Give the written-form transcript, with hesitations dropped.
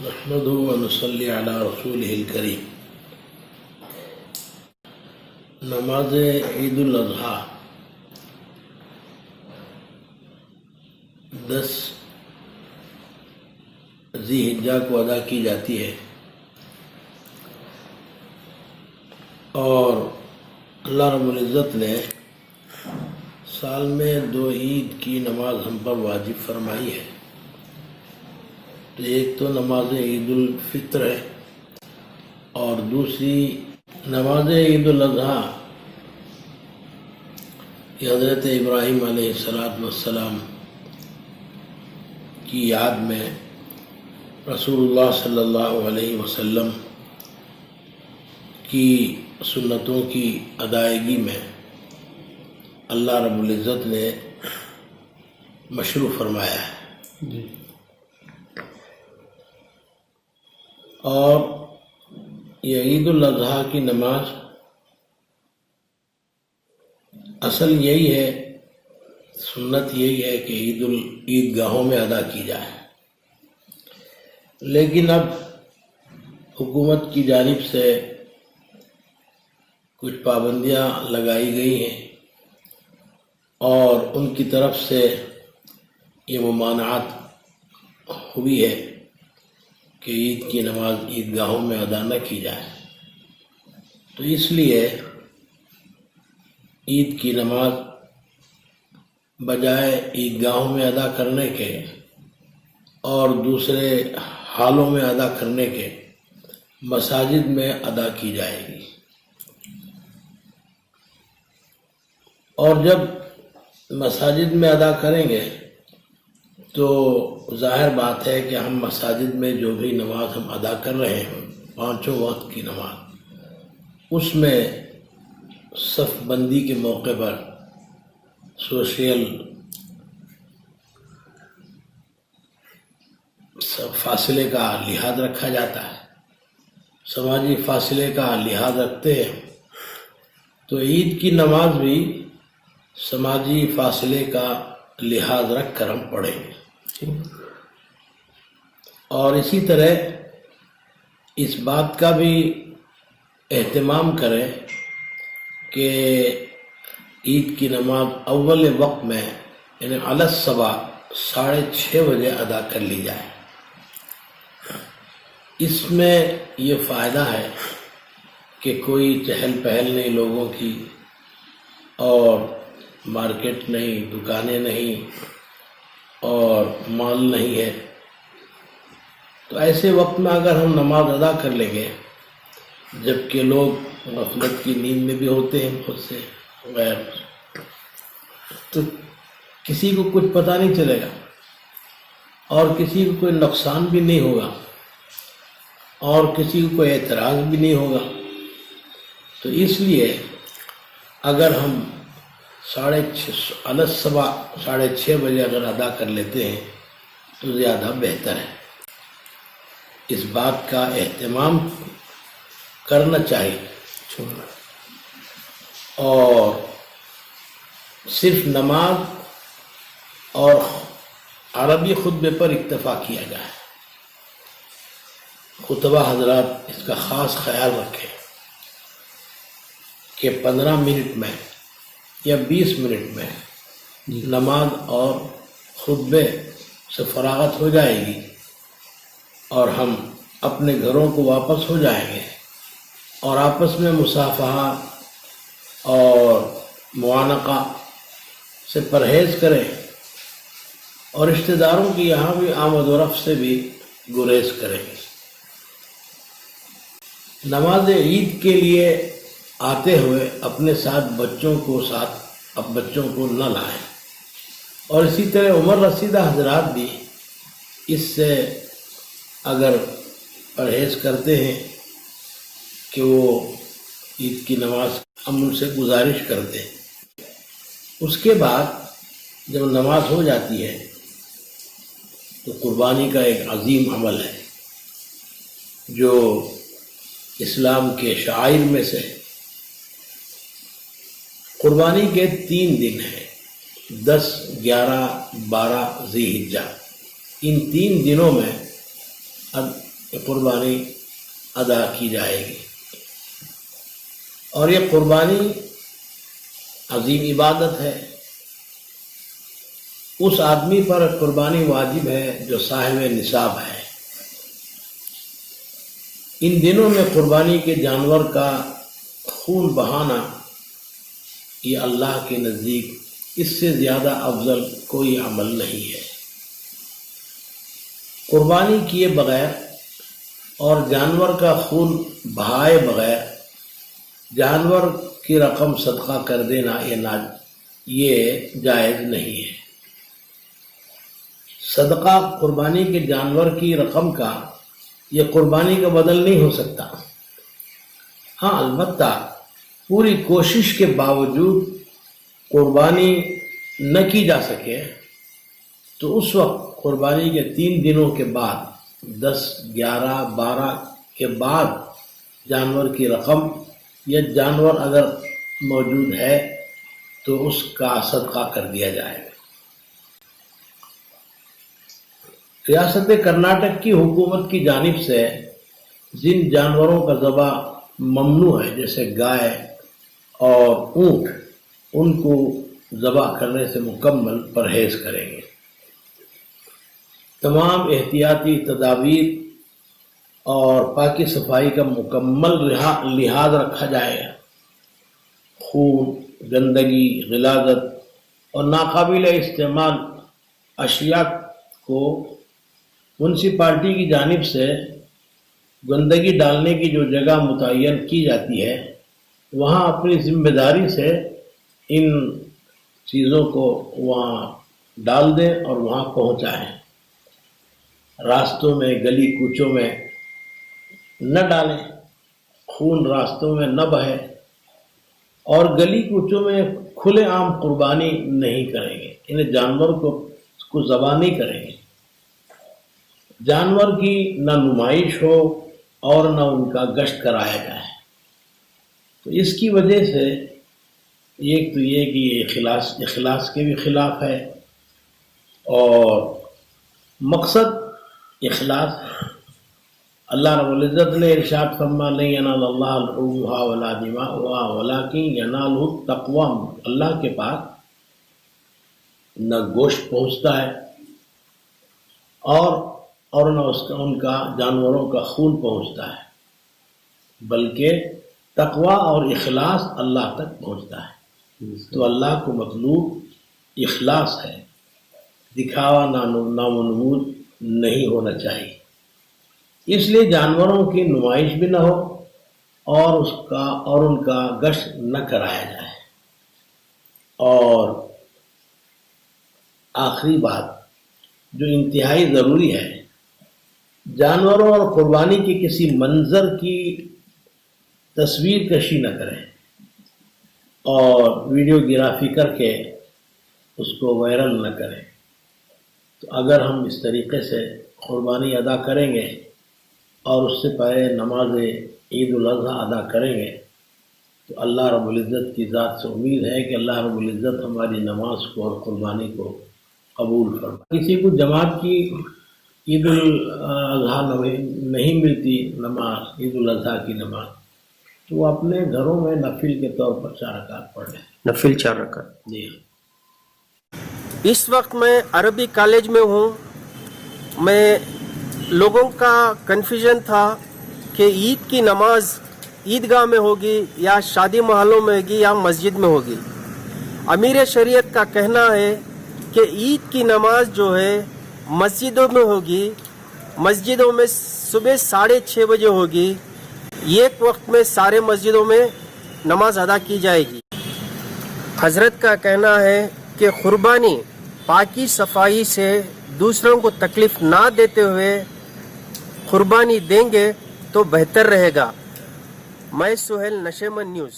نحمده ونصلي على رسوله الكريم۔ نماز عید الاضحیٰ 10 ذی الحجہ کو ادا کی جاتی ہے، اور اللہ رب العزت نے سال میں 2 عید کی نماز ہم پر واجب فرمائی ہے۔ تو ایک تو نماز عید الفطر ہے، اور دوسری نماز عید الاضحیٰ یہ حضرت ابراہیم علیہ السلام کی یاد میں رسول اللہ صلی اللہ علیہ وسلم کی سنتوں کی ادائیگی میں اللہ رب العزت نے مشروع فرمایا ہے۔ اور یہ عید الاضحیٰ کی نماز اصل یہی ہے، سنت یہی ہے کہ عید گاہوں میں ادا کی جائے، لیکن اب حکومت کی جانب سے کچھ پابندیاں لگائی گئی ہیں، اور ان کی طرف سے یہ ممانعت ہوئی ہے کہ عید کی نماز عید گاہوں میں ادا نہ کی جائے۔ تو اس لیے عید کی نماز بجائے عید گاہوں میں ادا کرنے کے اور دوسرے حالوں میں ادا کرنے کے مساجد میں ادا کی جائے گی۔ اور جب مساجد میں ادا کریں گے تو ظاہر بات ہے کہ ہم مساجد میں جو بھی نماز ہم ادا کر رہے ہیں 5 وقت کی نماز، اس میں صف بندی کے موقع پر سوشل فاصلے کا لحاظ رکھا جاتا ہے، سماجی فاصلے کا لحاظ رکھتے ہیں۔ تو عید کی نماز بھی سماجی فاصلے کا لحاظ رکھ کر ہم پڑھیں گے، اور اسی طرح اس بات کا بھی اہتمام کریں کہ عید کی نماز اول وقت میں یعنی علی الصبح 6:30 بجے ادا کر لی جائے۔ اس میں یہ فائدہ ہے کہ کوئی چہل پہل نہیں لوگوں کی، اور مارکیٹ نہیں، دکانیں نہیں، اور مال نہیں ہے۔ تو ایسے وقت میں اگر ہم نماز ادا کر لیں گے جبکہ لوگ غفلت کی نیند میں بھی ہوتے ہیں خود سے غیر، تو کسی کو کچھ پتہ نہیں چلے گا، اور کسی کو کوئی نقصان بھی نہیں ہوگا، اور کسی کو کوئی اعتراض بھی نہیں ہوگا۔ تو اس لیے اگر ہم 6:30 بجے اگر ادا کر لیتے ہیں تو زیادہ بہتر ہے۔ اس بات کا اہتمام کرنا چاہیے، اور صرف نماز اور عربی خطبے پر اکتفا کیا جائے۔ خطبہ حضرات اس کا خاص خیال رکھیں کہ 15 منٹ میں یا 20 منٹ میں نماز اور خطبے سے فراغت ہو جائے گی، اور ہم اپنے گھروں کو واپس ہو جائیں گے، اور آپس میں مصافحہ اور معانقہ سے پرہیز کریں، اور رشتہ داروں کی یہاں بھی آمد و رفت سے بھی گریز کریں۔ نماز عید کے لیے آتے ہوئے اپنے ساتھ بچوں کو نہ لائیں، اور اسی طرح عمر رسیدہ حضرات بھی اس سے اگر پرہیز کرتے ہیں کہ وہ عید کی نماز ہم ان سے گزارش کرتے ہیں۔ اس کے بعد جب نماز ہو جاتی ہے تو قربانی کا ایک عظیم عمل ہے جو اسلام کے شعائر میں سے ہے۔ قربانی کے 3 دن ہیں، 10، 11، 12 ذی الحجہ۔ ان 3 دنوں میں اب قربانی ادا کی جائے گی، اور یہ قربانی عظیم عبادت ہے۔ اس آدمی پر قربانی واجب ہے جو صاحب نصاب ہے۔ ان دنوں میں قربانی کے جانور کا خون بہانا یہ اللہ کے نزدیک اس سے زیادہ افضل کوئی عمل نہیں ہے۔ قربانی کیے بغیر اور جانور کا خون بہائے بغیر جانور کی رقم صدقہ کر دینا یہ جائز نہیں ہے۔ صدقہ قربانی کے جانور کی رقم کا یہ قربانی کا بدل نہیں ہو سکتا۔ ہاں، البتہ پوری کوشش کے باوجود قربانی نہ کی جا سکے تو اس وقت قربانی کے 3 دنوں کے بعد 10، 11، 12 کے بعد جانور کی رقم یا جانور اگر موجود ہے تو اس کا صدقہ کر دیا جائے گا۔ ریاست کرناٹک کی حکومت کی جانب سے جن جانوروں کا ذبح ممنوع ہے جیسے گائے اور اونٹ، ان کو ذبح کرنے سے مکمل پرہیز کریں گے۔ تمام احتیاطی تدابیر اور پاکی صفائی کا مکمل لحاظ رکھا جائے گا۔ خون، گندگی، غلاظت اور ناقابل استعمال اشیاء کو میونسپلٹی کی جانب سے گندگی ڈالنے کی جو جگہ متعین کی جاتی ہے وہاں اپنی ذمہ داری سے ان چیزوں کو وہاں ڈال دیں اور وہاں پہنچائیں۔ راستوں میں، گلی کوچوں میں نہ ڈالیں، خون راستوں میں نہ بہے، اور گلی کوچوں میں کھلے عام قربانی نہیں کریں گے، انہیں جانور کو ذبح نہیں کریں گے۔ جانور کی نہ نمائش ہو اور نہ ان کا گشت کرایا جائے۔ تو اس کی وجہ سے ایک تو یہ کہ یہ اخلاص کے بھی خلاف ہے، اور مقصد اخلاص اللہ رب العزت نے ارشاد فرمایا لن ینال اللہ لحومها ولا دماؤها ولکن ینالہ التقوی، اللہ کے پاس نہ گوشت پہنچتا ہے اور نہ ان کا جانوروں کا خون پہنچتا ہے، بلکہ تقوی اور اخلاص اللہ تک پہنچتا ہے۔ تو اللہ کو مطلوب اخلاص ہے، دکھاوا نام و نمود نہیں ہونا چاہیے۔ اس لیے جانوروں کی نمائش بھی نہ ہو اور ان کا گشت نہ کرایا جائے۔ اور آخری بات جو انتہائی ضروری ہے، جانوروں اور قربانی کے کسی منظر کی تصویر کشی نہ کریں اور ویڈیو گرافی کر کے اس کو وائرل نہ کریں۔ تو اگر ہم اس طریقے سے قربانی ادا کریں گے اور اس سے پہلے نماز عید الاضحیٰ ادا کریں گے تو اللہ رب العزت کی ذات سے امید ہے کہ اللہ رب العزت ہماری نماز کو اور قربانی کو قبول فرمائے۔ کسی کو جماعت کی عید الاضحیٰ نہیں ملتی نماز، عید الاضحیٰ کی نماز، تو وہ اپنے گھروں میں نفل کے طور پر 4 رکعت پڑھ لیں۔ نفل 4 رکعت۔ جی۔ اس وقت میں عربی کالج میں ہوں۔ میں لوگوں کا کنفیوژن تھا کہ عید کی نماز عیدگاہ میں ہوگی یا شادی محلوں میں ہوگی یا مسجد میں ہوگی۔ امیر شریعت کا کہنا ہے کہ عید کی نماز جو ہے مسجدوں میں ہوگی، مسجدوں میں صبح 6:30 بجے ہوگی، ایک وقت میں سارے مسجدوں میں نماز ادا کی جائے گی۔ حضرت کا کہنا ہے کہ قربانی پاکی صفائی سے دوسروں کو تکلیف نہ دیتے ہوئے قربانی دیں گے تو بہتر رہے گا۔ میں سہیل، نشیمن نیوز۔